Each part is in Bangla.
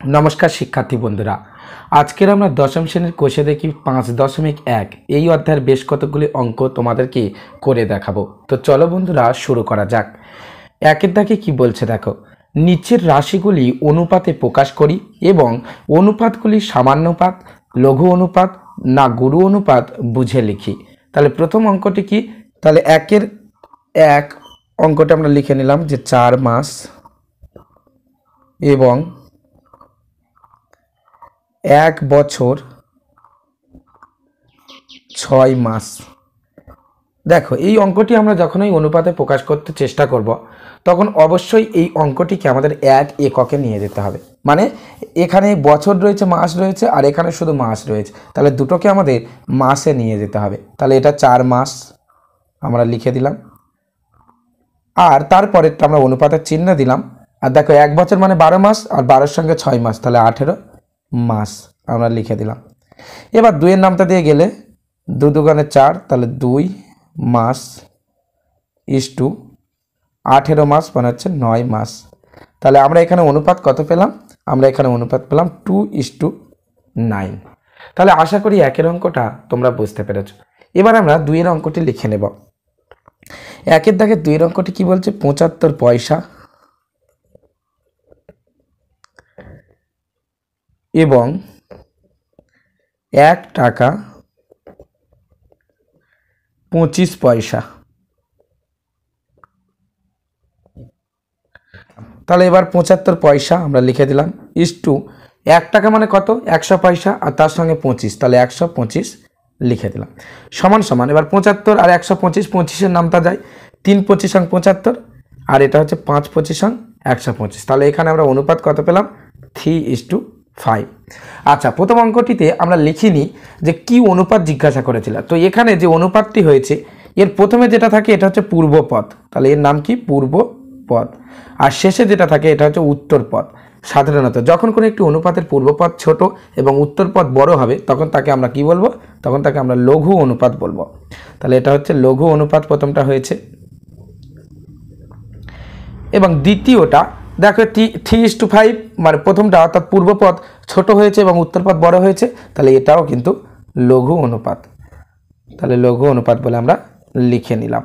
নমস্কার শিক্ষার্থী বন্ধুরা, আজকের আমরা দশম শ্রেণীর কোষে দেখি 5.1 এই অধ্যায়ের বেশ কতগুলি অঙ্ক তোমাদেরকে করে দেখাবো। তো চলো বন্ধুরা শুরু করা যাক। একের দাগে কি বলছে দেখো, নিচের রাশিগুলি অনুপাতে প্রকাশ করি এবং অনুপাতগুলি সামান্যপাত, লঘু অনুপাত না গুরু অনুপাত বুঝে লিখি। তাহলে প্রথম অঙ্কটি কি, তাহলে একের এক অঙ্কটা আমরা লিখে নিলাম যে 4 মাস এবং 1 বছর 6 মাস। দেখো এই অঙ্কটি আমরা যখনই অনুপাতে প্রকাশ করতে চেষ্টা করব তখন অবশ্যই এই অঙ্কটিকে আমাদের এক এককে নিয়ে যেতে হবে। মানে এখানে বছর রয়েছে, মাস রয়েছে, আর এখানে শুধু মাস রয়েছে, তাহলে দুটোকে আমাদের মাসে নিয়ে যেতে হবে। তাহলে এটা 4 মাস আমরা লিখে দিলাম, আর তারপরেরটা আমরা অনুপাতের চিহ্ন দিলাম। আর দেখো 1 বছর মানে 12 মাস, আর 12-এর সঙ্গে 6 মাস, তাহলে 18 মাস আমরা লিখে দিলাম। এবার 2-এর নামটা দিয়ে গেলে 2 দুগুণে 4, তাহলে 2 মাস ইস্টু 18 মাস মানে হচ্ছে 9 মাস। তাহলে আমরা এখানে অনুপাত কত পেলাম? আমরা এখানে অনুপাত পেলাম 2:9। তাহলে আশা করি একের অঙ্কটা তোমরা বুঝতে পেরেছ। এবার আমরা 2-এর অঙ্কটি লিখে নেব। একের দাগে 2-এর অঙ্কটি কি বলছে, 75 পয়সা এবং 1 টাকা 25 পয়সা। তাহলে এবার 75 পয়সা আমরা লিখে দিলাম ইস্টু 1 টাকা মানে কত, 100 পয়সা, আর তার সঙ্গে 25, তাহলে 125 লিখে দিলাম। সমান সমান এবার 75 আর 125, 25-এর নামটা যায়, 3×25 = 75, আর এটা হচ্ছে 5×25 = 125। তাহলে এখানে আমরা অনুপাত কত পেলাম, 3:5। আচ্ছা, প্রথম অঙ্কটিতে আমরা লিখিনি যে কি অনুপাত জিজ্ঞাসা করেছিল। তো এখানে যে অনুপাতটি হয়েছে এর প্রথমে যেটা থাকে এটা হচ্ছে পূর্বপদ, তাহলে এর নাম কি, পূর্বপদ। আর শেষে যেটা থাকে এটা হচ্ছে উত্তরপদ। সাধারণত যখন কোনো একটি অনুপাতের পূর্বপদ ছোট এবং উত্তরপদ বড় হবে তখন তাকে আমরা কি বলবো, তখন তাকে আমরা লঘু অনুপাত বলবো। তাহলে এটা হচ্ছে লঘু অনুপাত প্রথমটা হয়েছে। এবং দ্বিতীয়টা দেখো 3:5, মানে প্রথমটা অর্থাৎ পূর্বপদ ছোট হয়েছে এবং উত্তরপদ বড় হয়েছে, তাহলে এটাও কিন্তু লঘু অনুপাত। তাহলে লঘু অনুপাত বলে আমরা লিখে নিলাম।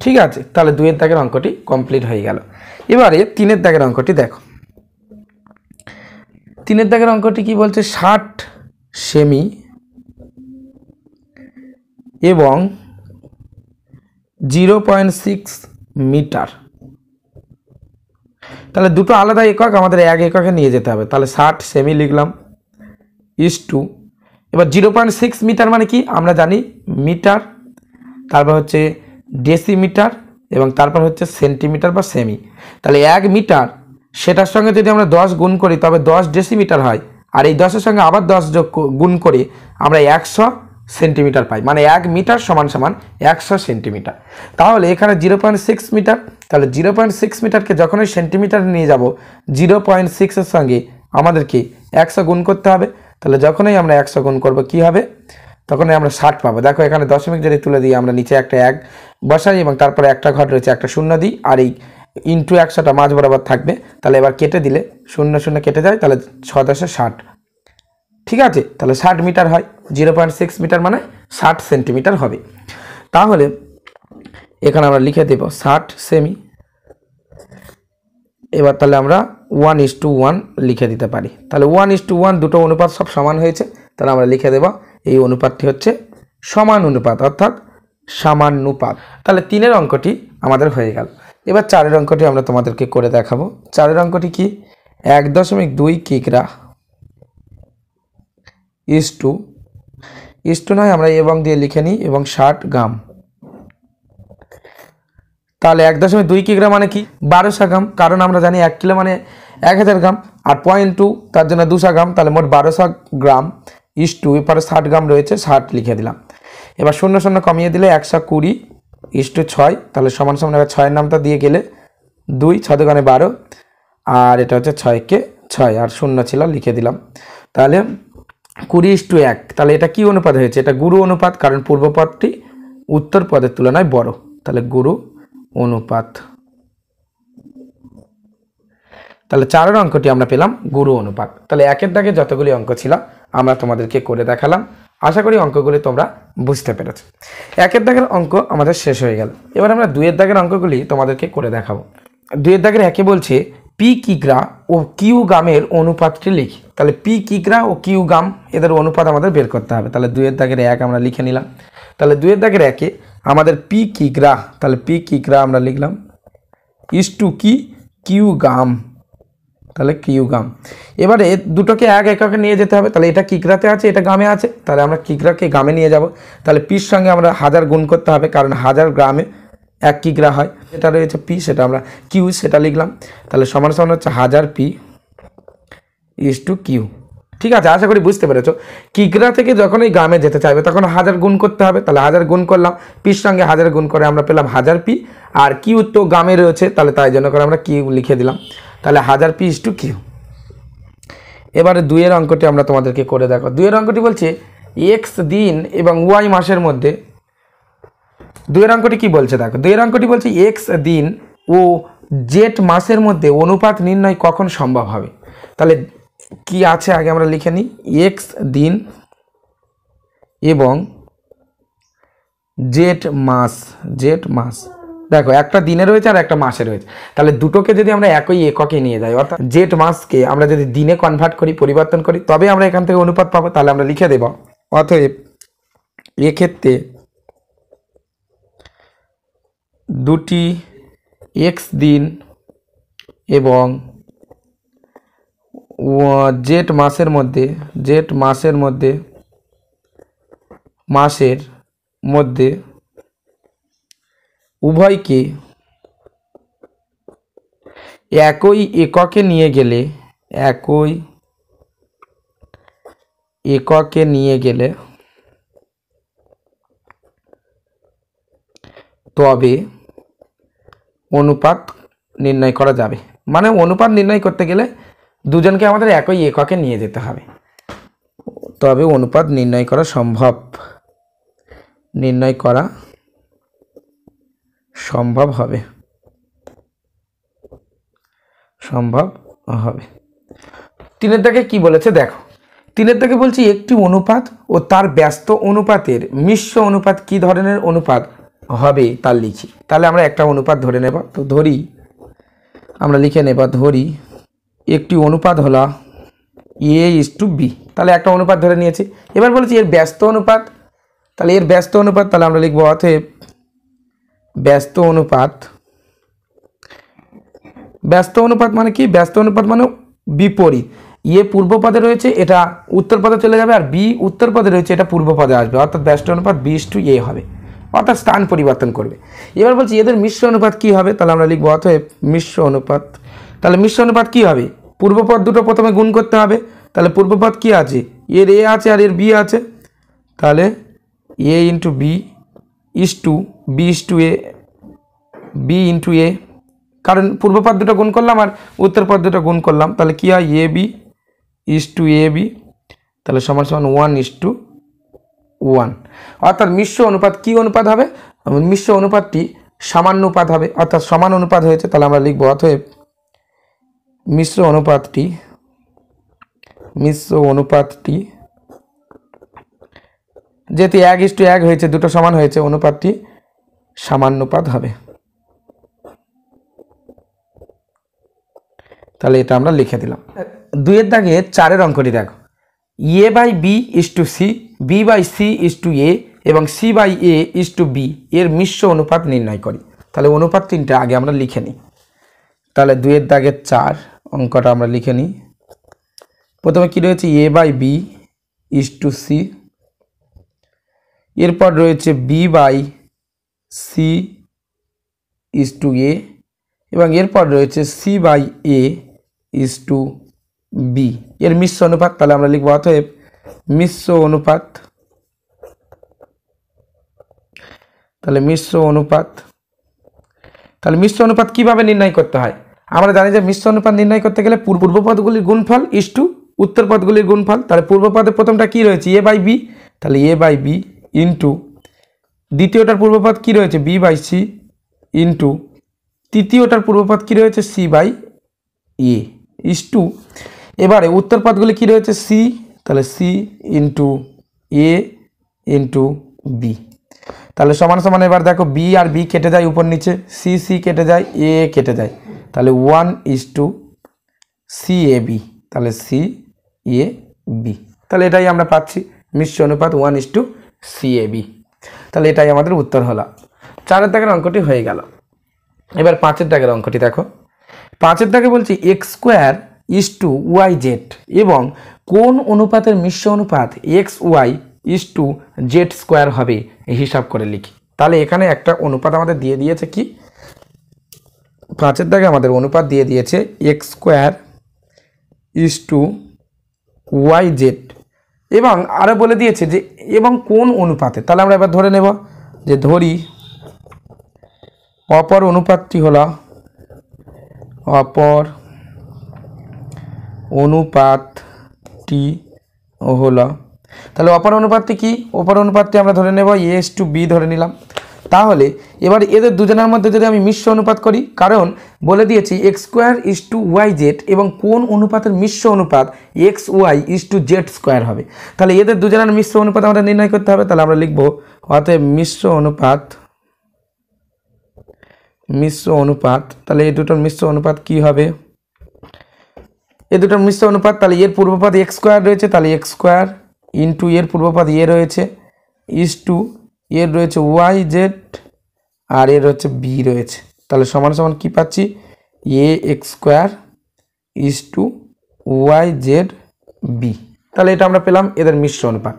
ঠিক আছে, তাহলে 2-এর দাগের অঙ্কটি কমপ্লিট হয়ে গেল। এবারে 3-এর দাগের অঙ্কটি দেখো। 3-এর দাগের অঙ্কটি কি বলছে, 60 সেমি এবং 0.6 মিটার। তাহলে দুটো আলাদা একক আমাদের এক এককে নিয়ে যেতে হবে। তাহলে 60 সেমি লিখলাম ইস্টু, এবার 0.6 মিটার মানে কি আমরা জানি মিটার, তারপর হচ্ছে ডেসিমিটার এবং তারপর হচ্ছে সেন্টিমিটার বা সেমি। তাহলে 1 মিটার সেটার সঙ্গে যদি আমরা 10 গুণ করি তবে 10 ডেসিমিটার হয়, আর এই 10-এর সঙ্গে আবার 10 গুণ করে আমরা 100 সেন্টিমিটার পাই, মানে 1 মিটার সমান সমান 100 সেন্টিমিটার। তাহলে এখানে 0.6 মিটার, তাহলে 0.6 মিটারকে যখন ওই সেন্টিমিটার নিয়ে যাব 0.6-এর সঙ্গে আমাদেরকে 100 গুণ করতে হবে। তাহলে যখনই আমরা 100 গুণ করব কি হবে, তখনই আমরা 60 পাবো। দেখো এখানে দশমিক যদি তুলে দিই আমরা নিচে একটা 1 বসাই এবং তারপরে একটা ঘর রয়েছে একটা শূন্য দিই, আর এই ইন্টু 100টা মাঝ বরাবর থাকবে। তাহলে এবার কেটে দিলে 0 কেটে যায়, তাহলে 6×10=60। ঠিক আছে, তাহলে 60 মিটার হয়। 0.6 মিটার মানে 60 সেন্টিমিটার হবে। তাহলে এখানে আমরা লিখে দেব 60 সেমি। এবার তাহলে আমরা 1:1 লিখে দিতে পারি। তাহলে 1:1 দুটো অনুপাত সব সমান হয়েছে, তাহলে আমরা লিখে দেব এই অনুপাতটি হচ্ছে সমান অনুপাত অর্থাৎ সামান্যুপাত। তাহলে 3-এর অঙ্কটি আমাদের হয়ে গেল। এবার 4-এর অঙ্কটি আমরা তোমাদেরকে করে দেখাবো। 4-এর অঙ্কটি কি, 1.2 কিগ্রা ইস্টু নয় আমরা এবং দিয়ে লিখে নিই এবং 60 গ্রাম। তাহলে 1.2 কিগ্রা মানে কি, 1200 গ্রাম, কারণ আমরা জানি 1 কিলো মানে 1000 গ্রাম, আর 0.2 তার জন্য 200 গ্রাম, তাহলে মোট 1200 গ্রাম ইস্টু এরপরে 60 গ্রাম রয়েছে 60 লিখে দিলাম। এবার 0 কমিয়ে দিলে 120 ইস্টু 6, তাহলে সমান সমান এবার 6-এর নামটা দিয়ে গেলে 2, 6 দুগুণে 12, আর এটা হচ্ছে 6×6 আর 0 ছিল লিখে দিলাম। তাহলে 20:1। তাহলে এটা কি অনুপাত হয়েছে, এটা গুরু অনুপাত, কারণ পূর্বপদটি উত্তর পদের তুলনায় বড়, তাহলে গুরু অনুপাত। তাহলে 4 অঙ্কটি আমরা পেলাম গুরু অনুপাত। তাহলে 1 দাগে যতগুলি অঙ্ক ছিল আমরা তোমাদেরকে করে দেখালাম। আশা করি অঙ্কগুলি তোমরা বুঝতে পেরেছো। 1 দাগের অঙ্ক আমাদের শেষ হয়ে গেল। এবার আমরা 2 দাগের অঙ্কগুলি তোমাদেরকে করে দেখাবো। 2 দাগের 1 বলছে পি কিগ্রা ও কিউ গামের অনুপাতটি লিখি। তাহলে পি কিগ্রা ও কিউ গাম এদের অনুপাত আমাদের বের করতে হবে। তাহলে 2 দাগের 1 আমরা লিখে নিলাম। তাহলে 2 দাগের 1 আমাদের পি কিগ্রা, তাহলে পি কিগ্রা আমরা লিখলাম ইস টু কি কিউ গাম, তাহলে কিউ গাম। এবারে দুটোকে এক এককে নিয়ে যেতে হবে। তাহলে এটা কিগ্রাতে আছে, এটা গামে আছে, তাহলে আমরা কিগ্রাকে গামে নিয়ে যাব। তাহলে পির সঙ্গে আমরা 1000 গুণ করতে হবে, কারণ 1000 গ্রামে 1 কিগ্রা হয়। যেটা রয়েছে পি সেটা আমরা কিউ সেটা লিখলাম। তাহলে সমান সমান হচ্ছে 1000 পি ইস টু কিউ। ঠিক আছে, আশা করি বুঝতে পেরেছো। কিগ্রা থেকে যখন এই গ্রামে যেতে চাইবে তখন 1000 গুণ করতে হবে। তাহলে 1000 গুণ করলাম, পির সঙ্গে 1000 গুণ করে আমরা পেলাম 1000 পি। আর কিউ তো গ্রামে রয়েছে, তাহলে তাই জন্য করে আমরা কিউ লিখে দিলাম। তাহলে 1000 পি ইস টু কিউ। এবারে 2 এর অঙ্কটি আমরা তোমাদেরকে করে দেখো। 2 এর অঙ্কটি বলছে এক্স দিন এবং ওয়াই মাসের মধ্যে। 2 এর অঙ্কটি কি বলছে দেখো। 2 এর অঙ্কটি বলছে এক্স দিন ও জেড মাসের মধ্যে অনুপাত নির্ণয় কখন সম্ভব হবে। তাহলে কি আছে আগে আমরা লিখে নিই। এক্স দিন এবং জেড মাস, জেড মাস। দেখো একটা দিনে রয়েছে আর একটা মাসে রয়েছে। তাহলে দুটোকে যদি আমরা একই এককে নিয়ে যাই, অর্থাৎ জেড মাসকে আমরা যদি দিনে কনভার্ট করি, পরিবর্তন করি, তবে আমরা এখান থেকে অনুপাত পাবো। তাহলে আমরা লিখে দেব অতএব এক্ষেত্রে দুটি এক্স দিন এবং জেড মাসের মধ্যে, জেড মাসের মধ্যে, মাসের মধ্যে উভয়কে একই এককে নিয়ে গেলে, একই এককে নিয়ে গেলে তবে অনুপাত নির্ণয় করা যাবে। মানে অনুপাত নির্ণয় করতে গেলে দুজনকে আমাদের একই এককে নিয়ে যেতে হবে, তবে অনুপাত নির্ণয় করা সম্ভব, নির্ণয় করা সম্ভব হবে, সম্ভব হবে। 3 দাগে কি বলেছে দেখো। 3 দাগে বলছি একটি অনুপাত ও তার ব্যস্ত অনুপাতের মিশ্র অনুপাত কি ধরনের অনুপাত হবে তা লিখি। তাহলে আমরা একটা অনুপাত ধরে নেব। তো ধরি, আমরা লিখে নেব, ধরি একটি অনুপাত হলো এ ইস টু বি। তাহলে একটা অনুপাত ধরে নিয়েছি। এবার বলেছি এর ব্যস্ত অনুপাত। তাহলে এর ব্যস্ত অনুপাত, তাহলে আমরা লিখব অতএব ব্যস্ত অনুপাত। ব্যস্ত অনুপাত মানে কি? ব্যস্ত অনুপাত মানে বিপরীত। এ পূর্ব পদে রয়েছে, এটা উত্তর পদে চলে যাবে, আর বি উত্তর পদে রয়েছে, এটা পূর্ব পদে আসবে। অর্থাৎ ব্যস্ত অনুপাত বি ইস টু এ হবে, অর্থাৎ স্থান পরিবর্তন করবে। এবার বলছি এদের মিশ্র অনুপাত কি হবে। তাহলে আমরা লিখব অতএব মিশ্র অনুপাত। তাহলে মিশ্র অনুপাত কি হবে? পূর্বপদ দুটো প্রথমে গুণ করতে হবে। তাহলে পূর্বপদ কি আছে? এর এ আছে আর এর বি আছে। তাহলে A into B is to B is to A, B into A, কারণ পূর্বপদ দুটো গুণ করলাম আর উত্তর পদ দুটো গুণ করলাম। তাহলে কি হয়? A B is to A B, তাহলে সমান সমান 1:1। অর্থাৎ মিশ্র অনুপাত কি অনুপাত হবে? মিশ্র অনুপাতটি সমানুপাত হবে, অর্থাৎ সমান অনুপাত হয়েছে। তাহলে আমরা লিখব অতএব মিশ্র অনুপাতটি, মিশ্র অনুপাতটি যেহেতু 1:1 হয়েছে, দুটো সমান হয়েছে, অনুপাতটি সমানুপাত হবে। তাহলে এটা আমরা লিখে দিলাম। 2 এর দাগে 4 এর অঙ্কটি দেখো। A by B is to C, B by C is to A এবং C by A is to B এর মিশ্র অনুপাত নির্ণয় করি। তাহলে অনুপাত 3টা আগে আমরা লিখে নিই। তাহলে 2 এর দাগের 4 অঙ্কটা আমরা লিখে নিই। প্রথমে কি রয়েছে? A by B is to C, এরপর রয়েছে B by C is to A এবং এরপর রয়েছে C by A is to B এর মিশ্র অনুপাত। তাহলে আমরা লিখব অতএব মিশ্র অনুপাত। তাহলে মিশ্র অনুপাত, তাহলে মিশ্র অনুপাত কিভাবে নির্ণয় করতে হয়? আমরা জানি যে মিশ্র অনুপাত নির্ণয় করতে গেলে পূর্বপদগুলির গুণফল ইস টু উত্তর পদগুলির গুণফল। তাহলে পূর্বপদের প্রথমটা কি রয়েছে? এ বাই বি, তাহলে এ বাই বি ইন্টু দ্বিতীয়টার পূর্বপদ কি রয়েছে? বি বাই সি ইন্টু তৃতীয়টার পূর্বপদ কি রয়েছে? C by A. Is to, এবারে উত্তরপদগুলি কী রয়েছে সি, তাহলে C into A into B, তাহলে সমান সমান এবার দেখো বি আর বি কেটে যায় উপর নিচে, সি সি কেটে যায়, এ কেটে যায়, তাহলে 1:, সি এ বি, তাহলে সি এ বি, তাহলে এটাই আমরা পাচ্ছি মিশ্র অনুপাত 1:, সি এ বি। তাহলে এটাই আমাদের উত্তর হলো। 4 দাগের অঙ্কটি হয়ে গেল। এবার 5 দাগের অঙ্কটি দেখো। 5 দাগে বলছি x²:y/z এবং কোন অনুপাতের মিশ্র অনুপাত xy:z² হবে হিসাব করে লিখি। তাহলে এখানে একটা অনুপাত আমাদের দিয়ে দিয়েছে কি, 5 দাগে আমাদের অনুপাত দিয়ে দিয়েছে x²:y/z এবং আরও বলে দিয়েছে যে এবং কোন অনুপাতে। তাহলে আমরা এবার ধরে নেব যে ধরি অপর অনুপাতটি হলো তাহলে অপর অনুপাতটি কি, অপর অনুপাতটি আমরা ধরে নেব a:b ধরে নিলাম। তাহলে এবার এদের দুজনের মধ্যে যদি আমি মিশ্র অনুপাত করি, কারণ বলে দিয়েছি x²:y/z এবং কোন অনুপাতের মিশ্র অনুপাত xy:z² হবে, তাহলে এদের দুজনের মিশ্র অনুপাত আমরা নির্ণয় করতে হবে। তাহলে আমরা লিখব অতএব মিশ্র অনুপাত, তাহলে এই দুটোর মিশ্র অনুপাত কি হবে, এই দুটোর মিশ্র অনুপাত, তাহলে এর পূর্বপদ x² রয়েছে, তাহলে x² ইন্টু এর পূর্বপদ এ রয়েছে ইস টু এর রয়েছে yz আর এর হচ্ছে b রয়েছে, তাহলে সমান সমান কি পাচ্ছি ax²:yz/b, তাহলে এটা আমরা পেলাম এদের মিশ্র অনুপাত।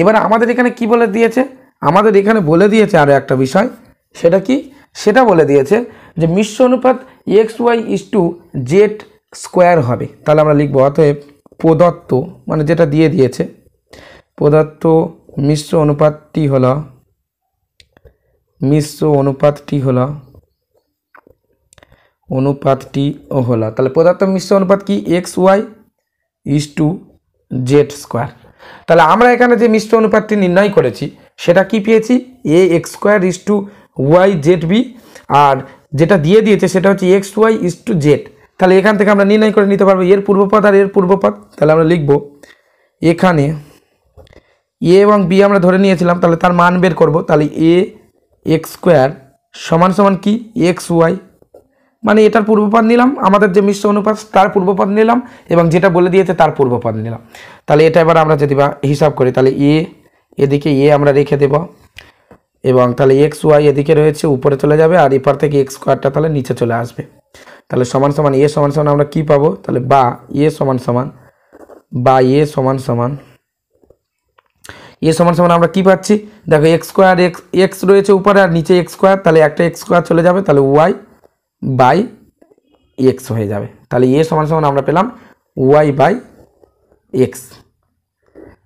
এবার আমাদের এখানে কি বলে দিয়েছে, আমাদের এখানে বলে দিয়েছে আরও একটা বিষয়, সেটা কি, সেটা বলে দিয়েছে যে মিশ্র অনুপাত xy:z² হবে। তাহলে আমরা লিখব অতএব প্রদত্ত, মানে যেটা দিয়ে দিয়েছে প্রদত্ত মিশ্র অনুপাতটি হলো তাহলে প্রদত্ত মিশ্র অনুপাত কি xy:z²। তাহলে আমরা এখানে যে মিশ্র অনুপাতটি নির্ণয় করেছি সেটা কি পেয়েছি ax²:yzb, আর যেটা দিয়ে দিয়েছে সেটা হচ্ছে xy:z। তাহলে এখান থেকে আমরা নির্ণয় করে নিতে পারবো এর পূর্বপদ আর এর পূর্বপদ। তাহলে আমরা লিখব এখানে এ এবং বি আমরা ধরে নিয়েছিলাম, তাহলে তার মান বের করব। তাহলে ax² সমান সমান কি xy, মানে এটার পূর্বপদ নিলাম, আমাদের যে মিশ্র অনুপাত তার পূর্বপদ নিলাম এবং যেটা বলে দিয়েছে তার পূর্বপদ নিলাম। তাহলে এটা এবার আমরা যদি বা হিসাব করি, তাহলে এদিকে আমরা রেখে দেব এবং তাহলে xy এদিকে রয়েছে উপরে চলে যাবে আর এপার থেকে x² তাহলে নিচে চলে আসবে। তাহলে সমান সমান আমরা কি পাবো, তাহলে বা এ সমান সমান আমরা কি পাচ্ছি, দেখো x² x রয়েছে উপরে আর নিচে x², তাহলে একটা x² চলে যাবে, তাহলে y/x হয়ে যাবে। তাহলে সমান আমরা পেলাম y/x।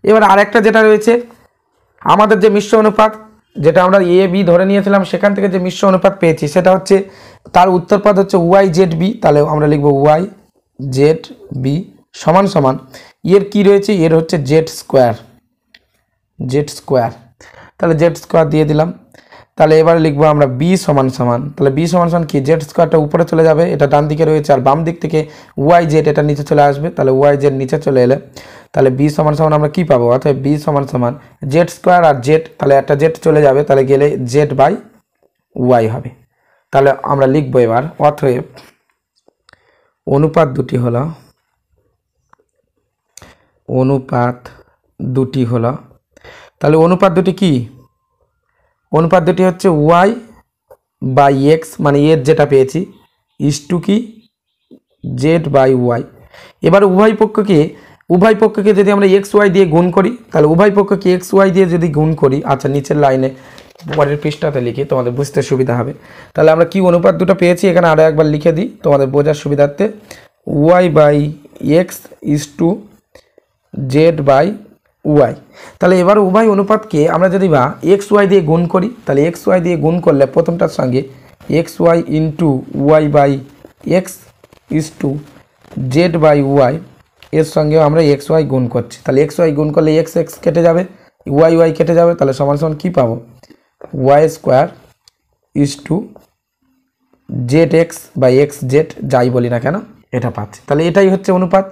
এবার আরেকটা যেটা রয়েছে আমাদের যে মিশ্র অনুপাত, যেটা আমরা এ বি ধরে নিয়েছিলাম সেখান থেকে যে মিশ্র অনুপাত পেয়েছি সেটা হচ্ছে তার উত্তরপদ হচ্ছে yzb, তাহলে আমরা লিখব yzb সমান এর কি রয়েছে, এর হচ্ছে z², তাহলে z² দিয়ে দিলাম। তাহলে এবার লিখবো আমরা b সমান তাহলে b সমান কি z²টা উপরে চলে যাবে, এটা ডান দিকে রয়েছে, আর বাম দিক থেকে yz এটা নিচে চলে আসবে, তাহলে yz নিচে চলে এলে তাহলে b সমান আমরা কি পাবো, অর্থাৎ b সমান z² আর z, তাহলে একটা z চলে যাবে, তাহলে গেলে z/y হবে। তাহলে আমরা লিখবো এবার অতএব অনুপাত দুটি হলো তাহলে অনুপাত দুটি কি, অনুপাত দুটি হচ্ছে y/x, মানে এর যেটা পেয়েছি ইস টু কি z/y। এবার উভয় পক্ষকে যদি আমরা xy দিয়ে গুণ করি, তাহলে উভয় পক্ষকে xy দিয়ে যদি গুণ করি, আচ্ছা নিচের লাইনে পরের পৃষ্ঠাতে লিখি তোমাদের বুঝতে সুবিধা হবে। তাহলে আমরা কি অনুপাত দুটো পেয়েছি এখানে আরও একবার লিখে দিই তোমাদের বোঝার সুবিধার্থে, y/x ইস টু z/y। তাহলে এবার উভয় অনুপাতকে আমরা যদি বা xy দিয়ে গুণ করি, তাহলে xy দিয়ে গুণ করলে প্রথমটার সঙ্গে xy into y/x is to z/y, এর সঙ্গেও আমরা xy গুণ করছি, তাহলে xy গুণ করলে x কেটে যাবে, y কেটে যাবে, তাহলে সমান কি পাবো y² ইস টু zx/xz যাই বলি না কেন এটা পাচ্ছি। তাহলে এটাই হচ্ছে অনুপাত,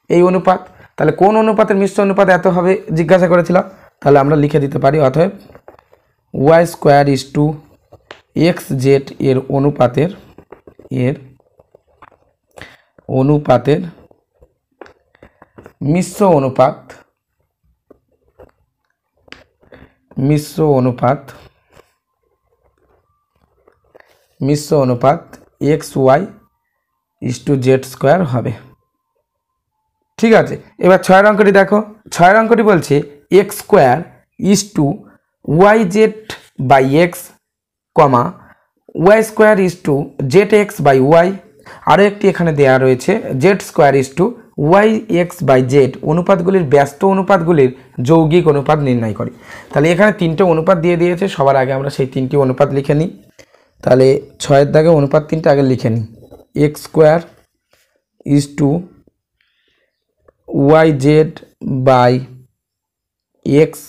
এই অনুপাত। তাহলে কোন অনুপাতের মিশ্র অনুপাত এত হবে জিজ্ঞাসা করেছিল, তাহলে আমরা লিখে দিতে পারি অতএব Y square is to X Z এর অনুপাতের মিশ্র অনুপাত X Y is to Z square হবে। ঠিক আছে, এবার 6 অঙ্কটি দেখো। 6 অঙ্কটি বলছে X square is to Y Z by X comma Y square is to Z X by Y. আরও একটি এখানে দেওয়া রয়েছে Z square is to Y X by Z. অনুপাতগুলির ব্যস্ত অনুপাতগুলির যৌগিক অনুপাত নির্ণয় করি। তাহলে এখানে 3টে অনুপাত দিয়ে দিয়েছে, সবার আগে আমরা সেই 3টি অনুপাত লিখে নিই। তাহলে 6-এর দাগে অনুপাত 3টা আগে লিখে নিই। X square is to Y Z by X,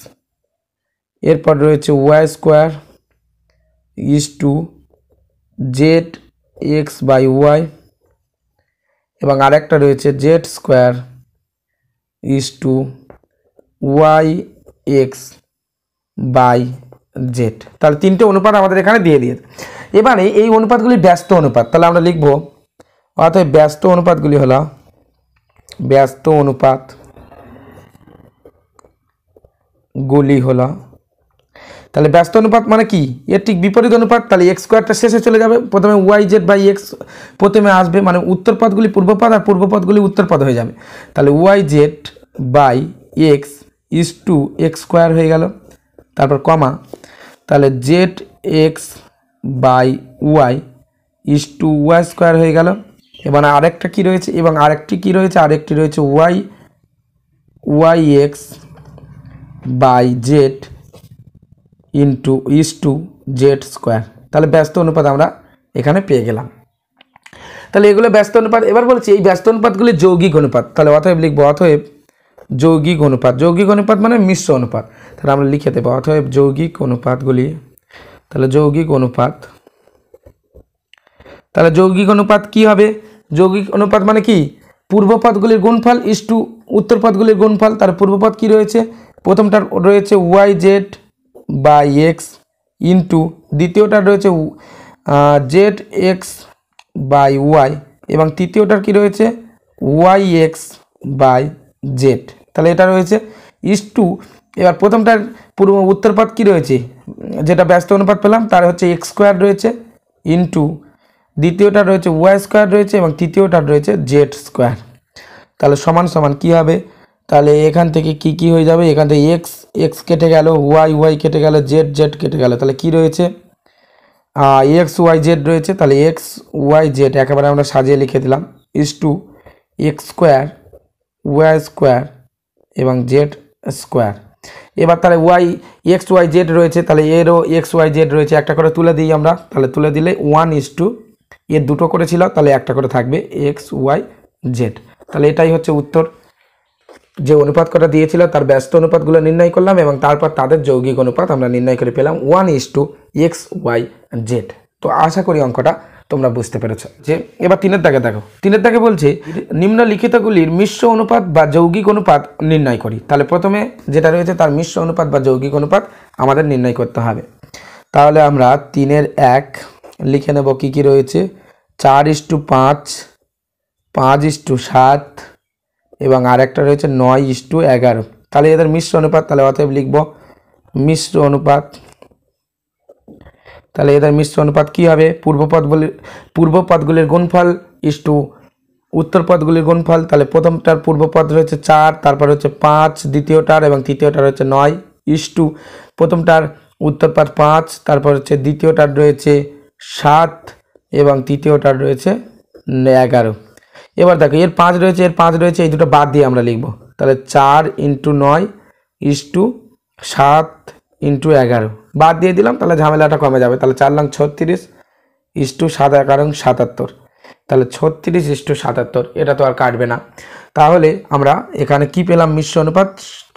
এরপর রয়েছে Y square is to Z X by Y, এবং আরেকটা রয়েছে Z square is to Y X by Z. তাহলে 3টে অনুপাত আমাদের এখানে দিয়ে দিয়েছে। এবারে এই অনুপাতগুলি ব্যস্ত অনুপাত, তাহলে আমরা লিখব অতএব ব্যস্ত অনুপাতগুলি হলো তাহলে ব্যস্ত অনুপাত মানে কি, এর ঠিক বিপরীত অনুপাত। তাহলে এক্স স্কোয়ারটা শেষে চলে যাবে, প্রথমে ওয়াই জেড বাই এক্স প্রথমে আসবে, মানে উত্তরপদগুলি পূর্বপদ আর পূর্বপদগুলি উত্তরপদ হয়ে যাবে। তাহলে Y Z by X is to X square হয়ে গেল, তারপর কমা, তাহলে Z X by Y is to Y square হয়ে গেল। এবং আরেকটা কী রয়েছে, আরেকটি রয়েছে Y X by Z into is to Z square. তাহলে ব্যস্ত অনুপাত আমরা এখানে পেয়ে গেলাম। তাহলে এগুলো ব্যস্ত অনুপাত। এবার বলছি এই ব্যস্ত অনুপাতগুলি যৌগিক অনুপাত, তাহলে অতএব লিখবো অতএব যৌগিক অনুপাত মানে মিশ্র অনুপাত। তাহলে আমরা লিখে দেবো অতএব যৌগিক অনুপাতগুলি। তাহলে যৌগিক অনুপাত কি হবে? যৌগিক অনুপাত মানে কি, পূর্বপদগুলির গুণফল ইজ টু উত্তরপদগুলির গুণফল। তার পূর্বপদ কি রয়েছে, প্রথমটার রয়েছে Y Z by X into দ্বিতীয়টার রয়েছে জেড এক্স বাই ওয়াই, এবং তৃতীয়টার কি রয়েছে ওয়াই এক্স বাই জেড। তাহলে এটা রয়েছে ইজ টু, এবার প্রথমটার উত্তরপদ কি রয়েছে, যেটা ব্যস্ত অনুপাত পেলাম তার হচ্ছে এক্স স্কোয়ার রয়েছে ইন্টু দ্বিতীয়টা রয়েছে ওয়াই স্কোয়ার রয়েছে, এবং তৃতীয়টার রয়েছে জেড স্কোয়ার। তাহলে সমান সমান কী হবে, তাহলে এখান থেকে কি হয়ে যাবে, এখান থেকে এক্স কেটে গেল, ওয়াই কেটে গেল, জেড কেটে গেল। তাহলে কি রয়েছে, এক্স ওয়াই জেড রয়েছে। তাহলে এক্স ওয়াই জেড একেবারে আমরা সাজিয়ে লিখে দিলাম is to X square Y square এবং জেড স্কোয়ার। এবার তাহলে এক্স ওয়াই জেড রয়েছে, তাহলে এরও এক্স ওয়াই জেড রয়েছে, একটা করে তুলে দিই আমরা। তাহলে তুলে দিলে 1:, এর দুটো করেছিল, তাহলে একটা করে থাকবে এক্স ওয়াই জেড। তাহলে এটাই হচ্ছে উত্তর। যে অনুপাত কটা দিয়েছিল তার ব্যস্ত অনুপাতগুলো নির্ণয় করলাম, এবং তারপর তাদের যৌগিক অনুপাত আমরা নির্ণয় করে পেলাম 1:x,y,z। তো আশা করি অঙ্কটা তোমরা বুঝতে পেরেছো। যে এবার 3-এর দাগে দেখো, 3-এর দাগে বলছে নিম্নলিখিতগুলির মিশ্র অনুপাত বা যৌগিক অনুপাত নির্ণয় করি। তাহলে প্রথমে যেটা রয়েছে তার মিশ্র অনুপাত বা যৌগিক অনুপাত আমাদের নির্ণয় করতে হবে। তাহলে আমরা 3-এর-1 লিখে নেব। কি রয়েছে, 4:5, 5:7 এবং আরেকটা রয়েছে 9:11। তাহলে এদের মিশ্র অনুপাত, তাহলে অতএব লিখব মিশ্র অনুপাত। তাহলে এদের মিশ্র অনুপাত কী হবে, পূর্বপদগুলির গুণফল ইস টু উত্তরপদগুলির গুণফল। তাহলে প্রথমটার পূর্বপদ রয়েছে 4, তারপর হচ্ছে 5 দ্বিতীয়টার, এবং তৃতীয়টার রয়েছে 9 ইস টু প্রথমটার উত্তরপদ 5, তারপর হচ্ছে দ্বিতীয়টার রয়েছে 7 এবং তৃতীয়টার রয়েছে 11। এবার দেখো এর 5 রয়েছে, এই দুটো বাদ দিয়ে আমরা লিখব। তাহলে 4 × 9 ইস টু 7 × 11 বাদ দিয়ে দিলাম, তাহলে ঝামেলাটা কমে যাবে। তাহলে 4 লং 36 ইস টু 7 11 77। তাহলে 36 ইস টু 77, এটা তো আর কাটবে না। তাহলে আমরা এখানে কি পেলাম, মিশ্র অনুপাত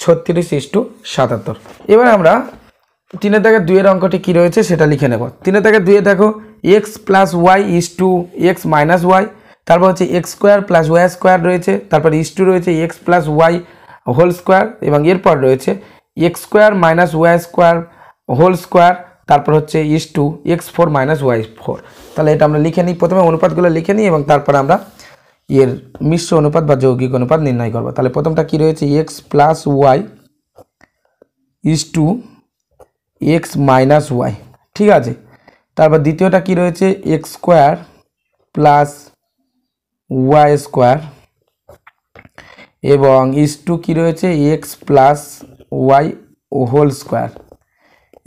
36 ইস টু 77। এবার আমরা 3-এর দাগে 2-এর অঙ্কটি কী রয়েছে সেটা লিখে নেব। 3-এর দাগে 2-এ দেখো x + y is to x - y। তারপর হচ্ছে X square plus Y square রয়েছে, তারপর ইস টু রয়েছে X plus Y whole square, এবং এরপর রয়েছে x square minus Y square whole square, তারপর হচ্ছে is to X four minus Y four. তাহলে এটা আমরা লিখে নিই, প্রথমে অনুপাতগুলো লিখে নিই এবং তারপর আমরা এর মিশ্র অনুপাত বা যৌগিক অনুপাত নির্ণয় করব। তাহলে প্রথমটা কি রয়েছে, X plus Y is to X minus Y, ঠিক আছে। তারপর দ্বিতীয়টা কি রয়েছে, x square plus Y square এবং ইস টু কী রয়েছে, X plus Y whole square,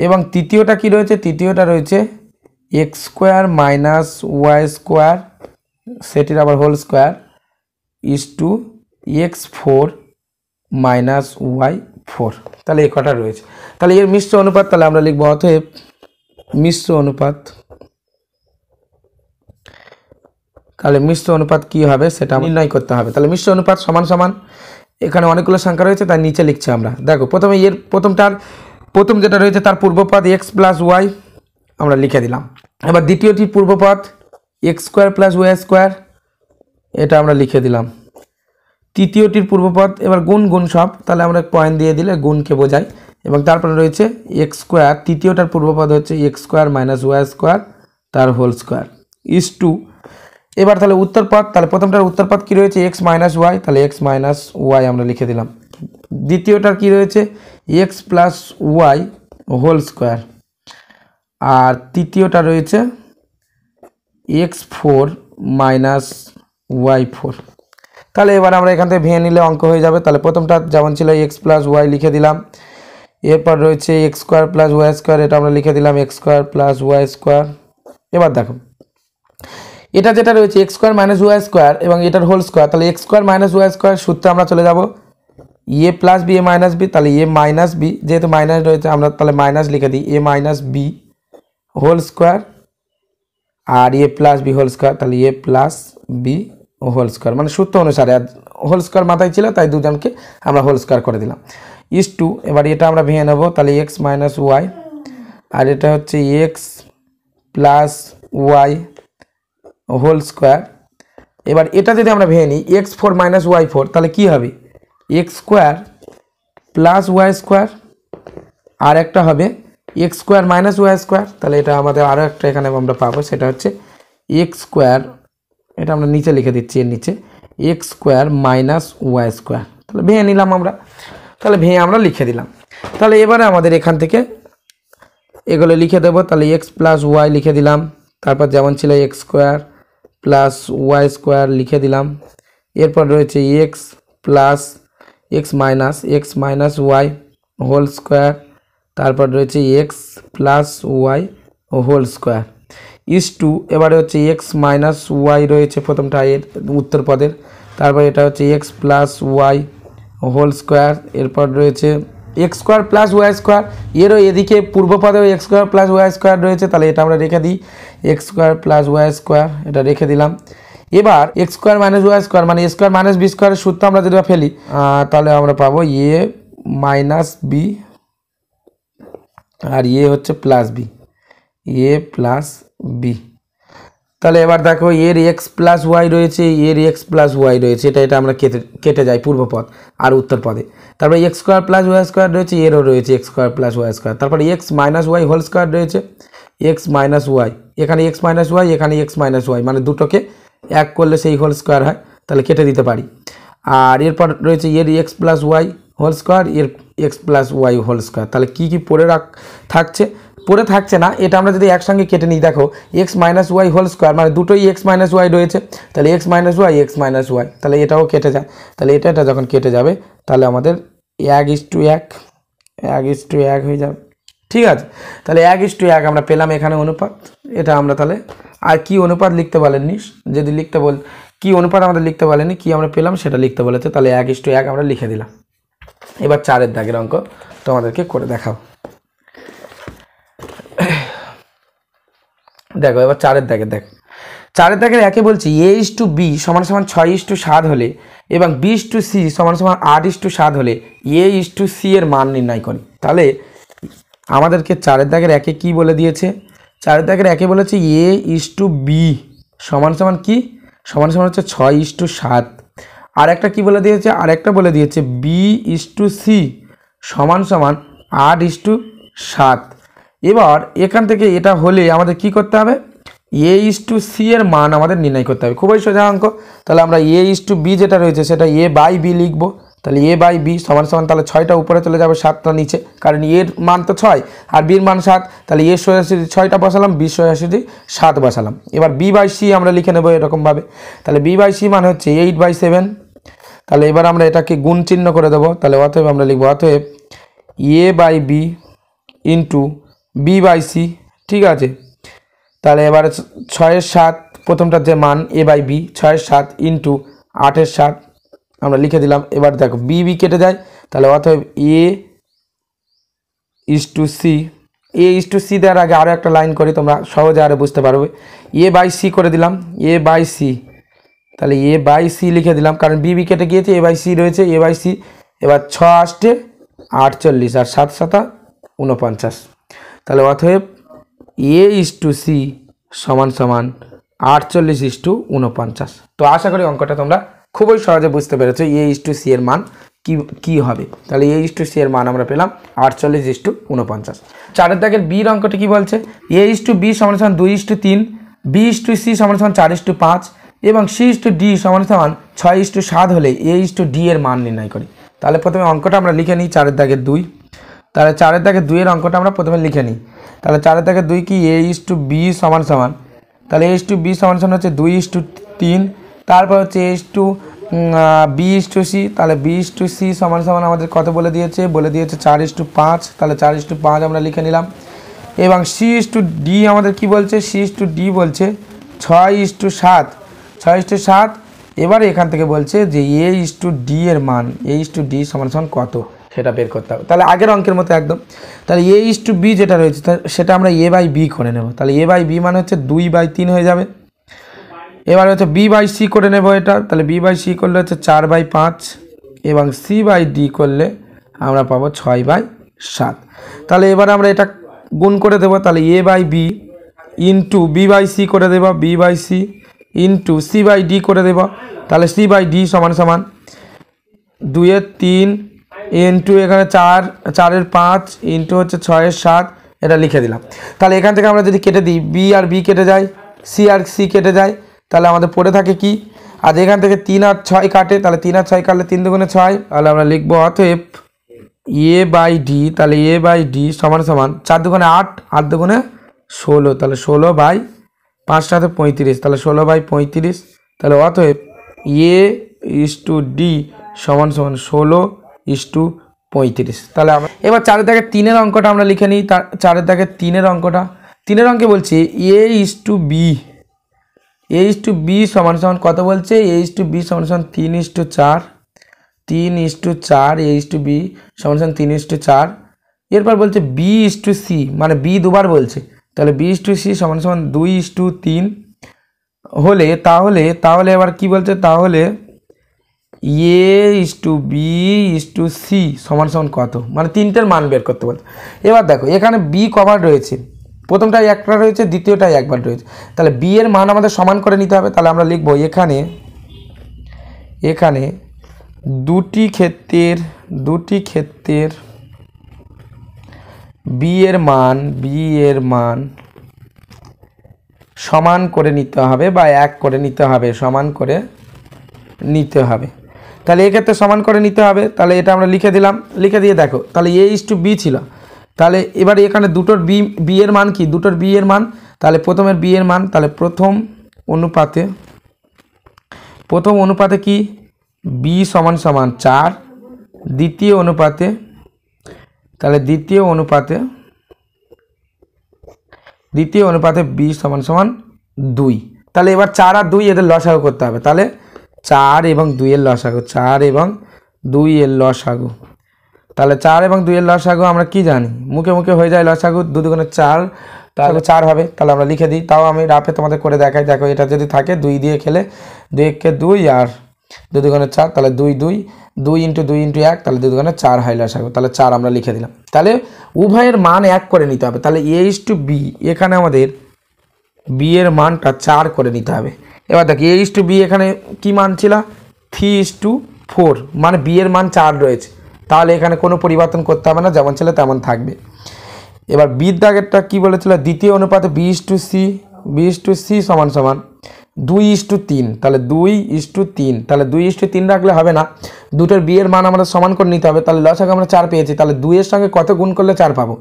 এবং তৃতীয়টা কি রয়েছে, তৃতীয়টা রয়েছে x square minus Y square সেটির আবার whole square is to X four minus Y four. তাহলে এ কটা রয়েছে। তাহলে এর মিশ্র অনুপাত তাহলে আমরা লিখব, অতএব মিশ্র অনুপাত, তাহলে মিশ্র অনুপাত কি হবে সেটা নির্ণয় করতে হবে। তাহলে মিশ্র অনুপাত সমান সমান, এখানে অনেকগুলো সংখ্যা রয়েছে তাই নিচে লিখছি আমরা। দেখো প্রথমে এর প্রথম যেটা রয়েছে তার পূর্বপদ এক্স প্লাস ওয়াই আমরা লিখে দিলাম। এবার দ্বিতীয়টির পূর্বপদ X square plus Y square, এটা আমরা লিখে দিলাম। তৃতীয়টির পূর্বপদ এবার গুণ সব, তাহলে আমরা পয়েন্ট দিয়ে দিলে গুণকে বোঝাই। এবং তারপরে রয়েছে এক্স স্কোয়ার, তৃতীয়টার পূর্বপদ হচ্ছে X square minus Y square তার হোল স্কোয়ার ইস টু। এবার তাহলে উত্তরপদ, তাহলে প্রথমটার উত্তরপদ কী রয়েছে, এক্স মাইনাস ওয়াই, তাহলে এক্স মাইনাস ওয়াই আমরা লিখে দিলাম। দ্বিতীয়টার কী রয়েছে, X plus Y whole square, আর তৃতীয়টা রয়েছে X four minus Y four. তাহলে এবার আমরা এখান থেকে ভেঙে নিলে অঙ্ক হয়ে যাবে। তাহলে প্রথমটা যেমন ছিল এক্স প্লাস ওয়াই লিখে দিলাম, এরপর রয়েছে x square plus Y square, এটা আমরা লিখে দিলাম X square plus Y square. এবার দেখো এটা যেটা রয়েছে x square minus Y square এবং এটার হোল স্কোয়ার, তাহলে X square minus Y square সূত্রে আমরা চলে যাব A plus B A minus B, তাহলে এ মাইনাস বি যেহেতু মাইনাস রয়েছে আমরা তাহলে মাইনাস লিখে দিই A minus B whole square আর A plus B whole square, তাহলে এ প্লাস বি হোল স্কোয়ার, মানে সূত্র অনুসারে হোল স্কোয়ার মাথায় ছিল তাই দুজনকে আমরা হোল স্কোয়ার করে দিলাম ইস টু। এবার এটা আমরা ভেঙে নেব, তাহলে এক্স মাইনাস ওয়াই আর এটা হচ্ছে x plus Y whole square. এবার এটা যদি আমরা ভেঙে নিই X four minus Y four, তাহলে কী হবে, X square plus Y square আর একটা হবে X square minus Y square. তাহলে এটা আমাদের আরও একটা এখানে আমরা পাবো, সেটা হচ্ছে এক্স স্কোয়ার, এটা আমরা নিচে লিখে দিচ্ছি এর নিচে X square minus Y square. তাহলে ভেঙে নিলাম আমরা, তাহলে ভেঙে আমরা লিখে দিলাম। তাহলে এবারে আমাদের এখান থেকে এগুলো লিখে দেবো, তাহলে এক্স প্লাস ওয়াই লিখে দিলাম, তারপর যেমন ছিল X square plus Y square লিখে দিলাম, এরপর রয়েছে X plus X minus Y whole square, তারপর রয়েছে X plus Y whole square is to. এবারে হচ্ছে এক্স মাইনাস ওয়াই রয়েছে প্রথমটা এর উত্তর পদের, তারপর এটা হচ্ছে x plus Y whole square, এরপর রয়েছে x square plus Y square, এরও এদিকে পূর্ব পদেও x square plus Y square রয়েছে, তাহলে এটা আমরা রেখে দিই x square plus Y square, এটা রেখে দিলাম। এবার x square minus Y square মানে এ স্কোয়ার মাইনাস বি স্কোয়ারের সূত্র আমরা যদি ফেলি তাহলে আমরা পাবো এ মাইনাস বি আর এ হচ্ছে প্লাস বি, এ প্লাস বি। তাহলে এবার দেখো এর এক্স প্লাস ওয়াই রয়েছে, এর এক্স প্লাস ওয়াই রয়েছে, এটা আমরা কেটে যাই পূর্বপদ আর উত্তর পদে। তারপরে x square plus Y square রয়েছে, এরও রয়েছে x square plus Y square, তারপরে x minus Y whole square রয়েছে, এক্স মাইনাস ওয়াই, এখানে এক্স মাইনাস ওয়াই এখানে এক্স মাইনাস ওয়াই, মানে দুটোকে এক করলে সেই হোল স্কোয়ার হয়, তাহলে কেটে দিতে পারি। আর এরপর রয়েছে এর x plus Y whole square, এর x plus Y whole square. তাহলে কী কী পড়ে থাকছে না, এটা আমরা যদি একসঙ্গে কেটে নিই, দেখো X minus Y whole square মানে দুটোই এক্স মাইনাস ওয়াই রয়েছে, তাহলে এক্স মাইনাস ওয়াই, তাহলে এটাও কেটে যায়। তাহলে এটা যখন কেটে যাবে তাহলে আমাদের 1:1 হয়ে যাবে, ঠিক আছে। তাহলে 1:1 আমরা পেলাম এখানে অনুপাত। এটা আমরা তাহলে আর কি অনুপাত লিখতে বলেননি, যদি কি অনুপাত আমাদের লিখতে বলেনি, কি আমরা পেলাম সেটা লিখতে বলেছে, তাহলে 1:1 আমরা লিখে দিলাম। এবার 4-এর দাগের অঙ্ক তোমাদেরকে করে দেখাও। দেখো এবার 4-এর দাগে দেখো, 4-এর দাগের একে বলছি a:b সমান 6:7 হলে এবং b:c সমান 8:7 হলে a:c এর মান নির্ণয় করি। তাহলে আমাদেরকে 4-এর দাগের একে কি বলে দিয়েছে, 4-এর দাগের একে বলেছে a:b সমান কি সমান সমান হচ্ছে 6:7। আর একটা কী বলে দিয়েছে, আর একটা বলে দিয়েছে B/C সমান সমান 8:7। এবার এখান থেকে এটা হলে আমাদের কি করতে হবে, A/C এর মান আমাদের নির্ণয় করতে হবে। খুবই সোজা অঙ্ক। তাহলে আমরা A/B যেটা রয়েছে সেটা A/B লিখবো। তাহলে A/B সমান সমান, তাহলে 6টা উপরে চলে যাবে, 7টা নিচে, কারণ এর মান তো 6 আর বির মান 7। তাহলে A সোজাসুজি 6টা বসালাম, B সোজাসুজি 7 বসালাম। এবার B/C আমরা লিখে নেবো এরকমভাবে। তাহলে B/C মান হচ্ছে 8/7। তাহলে এবার আমরা এটাকে গুণ চিহ্ন করে দেবো। তাহলে অতএব আমরা লিখবো অতএব A/B ইন্টু B/C, ঠিক আছে। তাহলে এবার 6/7 প্রথমটার যে মান A/B 6/7 ইন্টু 8/7 আমরা লিখে দিলাম। এবার দেখো B কেটে যায়, তাহলে অতএব A/C দেওয়ার আগে আরও একটা লাইন করি, তোমরা সহজে আরও বুঝতে পারবে। A/C করে দিলাম, A/C, তাহলে A/C লিখে দিলাম, কারণ B কেটে গিয়েছে, A/C রয়েছে, A/C। এবার 6 × 8 = 48 আর 7 × 7 = 49। তাহলে অতএব A/C সমান সমান 48:49। তো আশা করি অঙ্কটা তোমরা খুবই সহজে বুঝতে পেরেছো A/C এর মান কি হবে। তাহলে A/C এর মান আমরা পেলাম 48:49। 4 দাগের বির অঙ্কটি কি বলছে, A/B সমান সমান 2:3, B/C সমান সমান 4:5 এবং C/D সমান সমান 6:7 হলে A/D এর মান নির্ণয় করি। তাহলে প্রথমে অঙ্কটা আমরা লিখে নিই 4 দাগের 2। তাহলে 4 দাগের 2 এর অঙ্কটা আমরা প্রথমে লিখে নিই। তাহলে 4 দাগের 2 কি, A/B সমান সমান, তাহলে A/B সমান সমান হচ্ছে 2:3। তারপর হচ্ছে B/C, তাহলে B/C সমান সমান আমাদের কত বলে দিয়েছে, 4:5। তাহলে 4:5 আমরা লিখে নিলাম। এবং C/D আমাদের কি বলছে, C/D বলছে 6:7। এবারে এখান থেকে বলছে যে A/D এর মান, A/D সমান সমান কত সেটা বের করতে হবে। তাহলে আগের অঙ্কের মতো একদম। তাহলে A/B যেটা রয়েছে সেটা আমরা A/B করে নেব। তাহলে A/B মানে হচ্ছে 2/3 হয়ে যাবে। এবার হচ্ছে B/C করে নেব এটা। তাহলে B/C করলে হচ্ছে 4/5 এবং C/D করলে আমরা পাবো 6/7। তাহলে এবার আমরা এটা গুণ করে দেবো। তাহলে A/B ইন্টু B/C করে দেবো, B/C ইন্টু C/D করে দেবো। তাহলে C/D সমান সমান 2/3 ইন্টু এখানে 4/5 ইন্টু হচ্ছে 6/7, এটা লিখে দিলাম। তাহলে এখান থেকে আমরা যদি কেটে দিই, B আর B কেটে যায়, C আর C কেটে যায়, তাহলে আমাদের পড়ে থাকে কি, আর এখান থেকে 3 আর 6 কাটে, তাহলে 3 আর 6 কাটলে 3 দুগুণে 6। তাহলে আমরা লিখবো অতএব A/D, তাহলে A/D সমান সমান 4 দুগুণে 8, 8 দুগুণে 16, তাহলে 16/5 সাথে 35, তাহলে 16/35। তাহলে অতএব A/D সমান সমান 16:35। তাহলে আমরা এবার 4 দাগের 3 এর অঙ্কটা আমরা লিখে নিই। 4 দাগের 3 এর অঙ্কটা, 3 অঙ্কে বলছে A/B সমান সমান কত বলছে, A/B সমান সমান 3:4, A/B সমান সমান 3:4। এরপর বলছে B/C, মানে B দুবার বলছে, তাহলে B/C সমান সমান 2:3 হলে, তাহলে এবার কি বলছে, তাহলে A/B/C সমান সমান কত, মানে তিনটের মান বের করতে বলছে। এবার দেখো এখানে B কবার রয়েছে, প্রথমটাই একটা রয়েছে, দ্বিতীয়টাই একবার রয়েছে। তাহলে B এর মান আমাদের সমান করে নিতে হবে। তাহলে আমরা লিখব এখানে দুটি ক্ষেত্রের B এর মান সমান করে নিতে হবে বা এক করে নিতে হবে, সমান করে নিতে হবে। তাহলে এক্ষেত্রে সমান করে নিতে হবে। তাহলে এটা আমরা লিখে দিলাম। লিখে দিয়ে দেখো, তাহলে A/B ছিল, তাহলে এবার এখানে দুটোর B এর মান কি, দুটোর B এর মান, তাহলে প্রথমের B এর মান, তাহলে প্রথম অনুপাতে কি B সমান সমান 4, দ্বিতীয় অনুপাতে B সমান সমান 2। তাহলে এবার 4 আর 2 এদের লসাগু করতে হবে। তাহলে 4 এবং 2 এর লসাগু, 4 এবং 2 এর লসাগু, তাহলে 4 এবং 2 এর লসাগু আমরা কি জানি, মুখে মুখে হয়ে যায় লসাগু, 2 দুগুণে 4, তাহলে 4 হবে। তাহলে আমরা লিখে দিই, তাও আমি রাফে তোমাদের করে দেখাই। দেখো এটা যদি থাকে 2 দিয়ে খেলে 2 × 2 আর 2 দুগুণে 4, তাহলে 2 × 2 × 1, তাহলে 2 দুগুণে 4 হয় লসাগু, তাহলে 4 আমরা লিখে দিলাম। তাহলে উভয়ের মান এক করে নিতে হবে। তাহলে A/B এখানে আমাদের B এর মানটা 4 করে নিতে হবে। এবার দেখি a/b এখানে কি মান ছিল 3:4, মানে b এর মান 4 রয়েছে, তাহলে এখানে কোনো পরিবর্তন করতে হবে না, যেমন ছিল তেমন থাকবে। এবার বির দাগেরটা কী বলেছিল, দ্বিতীয় অনুপাতে b/c সমান সমান 2:3, তাহলে 2:3, তাহলে 2:3 রাখলে হবে না, দুটোর বি এর মান আমরা সমান করে নিতে হবে। তাহলে লসাগু আমরা 4 পেয়েছি, তাহলে 2 এর সঙ্গে কত গুণ করলে 4 পাবো,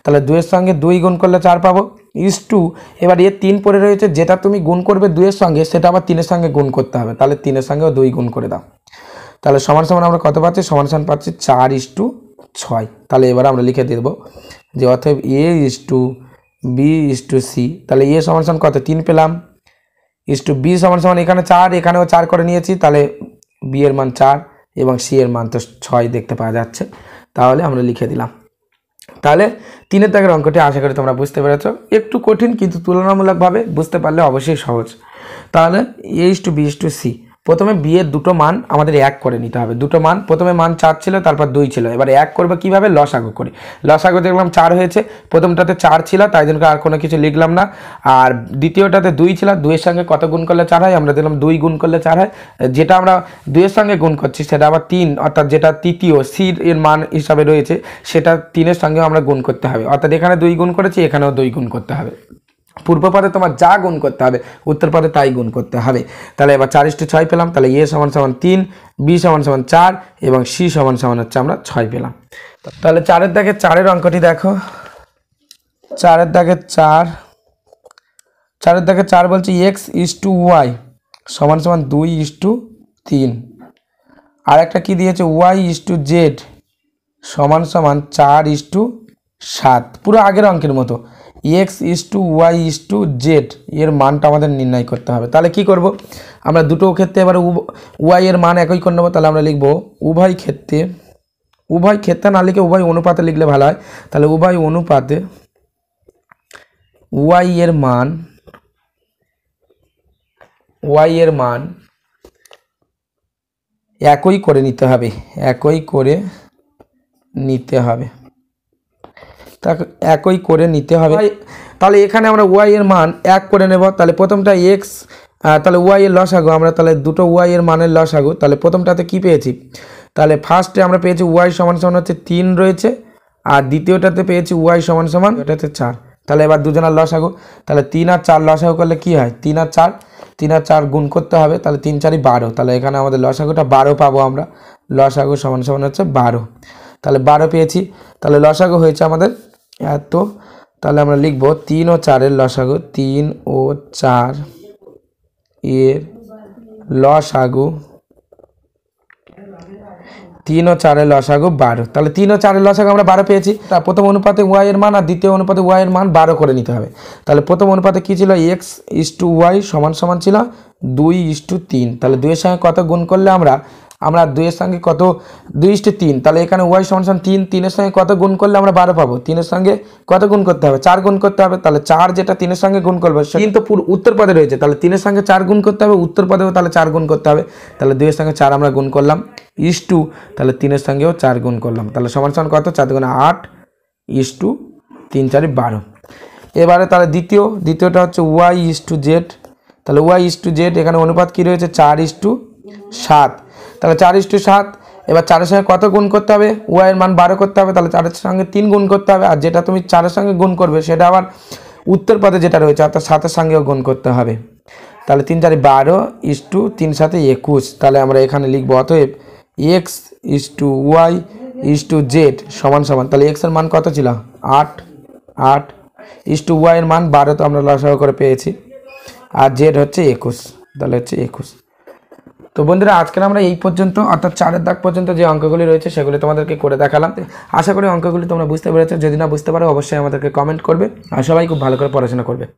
তাহলে 2 এর সঙ্গে 2 গুণ করলে 4 পাবো ইস টু, এবার এর 3 পড়ে রয়েছে, যেটা তুমি গুণ করবে 2 এর সঙ্গে সেটা আবার 3 এর সঙ্গে গুণ করতে হবে, তাহলে 3 এর সঙ্গেও 2 গুণ করে দাও, তাহলে সমান সমান আমরা কত পাচ্ছি, সমান সমান পাচ্ছি 4:6। তাহলে এবার আমরা লিখে দেব যে অতএব a/b/c, তাহলে a সমান সমান কত 3 পেলাম, b সমান সমান এখানে 4, এখানেও 4 করে নিয়েছি, তাহলে b এর মান 4 এবং c এর মান তো 6 দেখতে পাওয়া যাচ্ছে, তাহলে আমরা লিখে দিলাম। তাহলে 3 এর দাগের অঙ্কটি আশা করি তোমরা বুঝতে পেরেছো, একটু কঠিন কিন্তু তুলনামূলকভাবে বুঝতে পারলে অবশ্যই সহজ। তাহলে a/b/c, প্রথমে বি এর দুটো মান আমাদের এক করে নিতে হবে, দুটো মান, প্রথমে মান 4 ছিল, তারপর 2 ছিল, এবার এক করবে কিভাবে, লসাগু করে। লসাগু দেখলাম 4 হয়েছে, প্রথমটাতে 4 ছিল তাই জন্য আর কোনো কিছু লিখলাম না, আর দ্বিতীয়টাতে 2 ছিল, 2 এর সঙ্গে কত গুণ করলে 4 হয়, আমরা দিলাম 2 গুণ করলে 4 হয়, যেটা আমরা 2 এর সঙ্গে গুণ করছি সেটা আবার 3, অর্থাৎ যেটা তৃতীয় সি এর মান হিসাবে রয়েছে সেটা 3 এর সঙ্গে আমরা গুণ করতে হবে, অর্থাৎ এখানে 2 গুণ করেছি, এখানেও 2 গুণ করতে হবে। পূর্ব পদে তোমার যা গুণ করতে হবে উত্তর পদে তাই গুণ করতে হবে। তাহলে এবার 4:6 পেলাম, তাহলে a সমান সমান 3, b সমান সমান 4 এবং c সমান সমান হচ্ছে আমরা 6 পেলাম। তাহলে 4 দাগে 4 অঙ্কটি দেখো, 4 দাগে 4 বলছে x/y সমান সমান 2:3, আর একটা কি দিয়েছে y/z সমান সমান 4:7, পুরো আগের অঙ্কের মতো x/y/z এর মানটা আমাদের নির্ণয় করতে হবে। তাহলে কি করব, আমরা দুটো ক্ষেত্রে এবার y এর মান একই করে নেব, তাহলে আমরা লিখব উভয় ক্ষেত্রে না লিখে উভয় অনুপাতে লিখলে ভালো হয়, তাহলে উভয় অনুপাতে y এর মান একই করে নিতে হবে, একই করে নিতে হবে। তাহলে এখানে আমরা y এর মান 1 করে নেব, তাহলে প্রথমটা x, তাহলে y এর লসাগু, আমরা তাহলে দুটো y এর মানের লসাগু, তাহলে প্রথমটাতে কি পেয়েছি, তাহলে ফার্স্টে আমরা পেয়েছি y সমান সমান হচ্ছে 3 রয়েছে, আর দ্বিতীয়টাতে পেয়েছি y সমান সমান এটাতে 4, তাহলে এবার দুজনের লসাগু, তাহলে 3 আর 4 লসাগু করলে কি হয়, 3 আর 4 গুণ করতে হবে, তাহলে 3 4 12, তাহলে এখানে আমাদের লসাগুটা 12 পাবো আমরা, লসাগু সমান সমান হচ্ছে 12, তাহলে 12 পেয়েছি, তাহলে লসাগু হয়েছে আমাদের এত, তাহলে আমরা লিখব 3 ও 4 এর লসাগু, 3 ও 4 এর লসাগু, 3 ও 4 এর লসাগু 12, তাহলে 3 ও 4 এর লসাগু আমরা 12 পেয়েছি। তার প্রথম অনুপাতে y এর মান আর দ্বিতীয় অনুপাতে y এর মান 12 করে নিতে হবে। তাহলে প্রথম অনুপাতে কি ছিল, x/y সমান সমান ছিল 2:3, তাহলে 2 এর সঙ্গে কত গুণ করলে আমরা 2 এর সঙ্গে কত 2:3, তাহলে এখানে y সমান সমান 3, 3 এর সঙ্গে কত গুণ করলে আমরা 12 পাবো, 3 এর সঙ্গে কত গুণ করতে হবে, 4 গুণ করতে হবে, তাহলে 4 যেটা 3 এর সঙ্গে গুণ করবে, 3 তো পুরো উত্তর পদে রয়েছে, তাহলে 3 এর সঙ্গে 4 গুণ করতে হবে, উত্তর পদেও তাহলে 4 গুণ করতে হবে, তাহলে 2 এর সঙ্গে 4 আমরা গুণ করলাম ইস টু, তাহলে 3 এর সঙ্গেও 4 গুণ করলাম, তাহলে সমান সমান কত, 4 × 8 ইস টু 3 4 12। এবারে তাহলে দ্বিতীয়টা হচ্ছে y/z, তাহলে y/z এখানে অনুপাত কি রয়েছে 4:7, তাহলে 4:7, এবার 4 এর সঙ্গে কত গুণ করতে হবে, y এর মান 12 করতে হবে, তাহলে 4 এর সঙ্গে 3 গুণ করতে হবে, আর যেটা তুমি 4 এর সঙ্গে গুণ করবে সেটা আবার উত্তর পদে যেটা রয়েছে অর্থাৎ 7 এর সঙ্গেও গুণ করতে হবে, তাহলে 3 4 12 ইস টু 3 7 21, তাহলে আমরা এখানে লিখবো অতএব x/y/z সমান সমান, তাহলে x এর মান কত ছিল 8 ইস টু y এর মান 12, তো আমরা লসাগু করে পেয়েছি, আর z হচ্ছে 21, তাহলে হচ্ছে 21। তো বন্ধুরা আজকের আমরা এই পর্যন্ত অর্থাৎ 4 দাগ পর্যন্ত যে অঙ্কগুলি রয়েছে সেগুলি তোমাদেরকে করে দেখালাম, আশা করি অঙ্কগুলি তোমরা বুঝতে পেরেছো, যদি না বুঝতে পারো অবশ্যই আমাদেরকে কমেন্ট করবে, আর সবাই খুব ভালো করে পড়াশোনা করবে।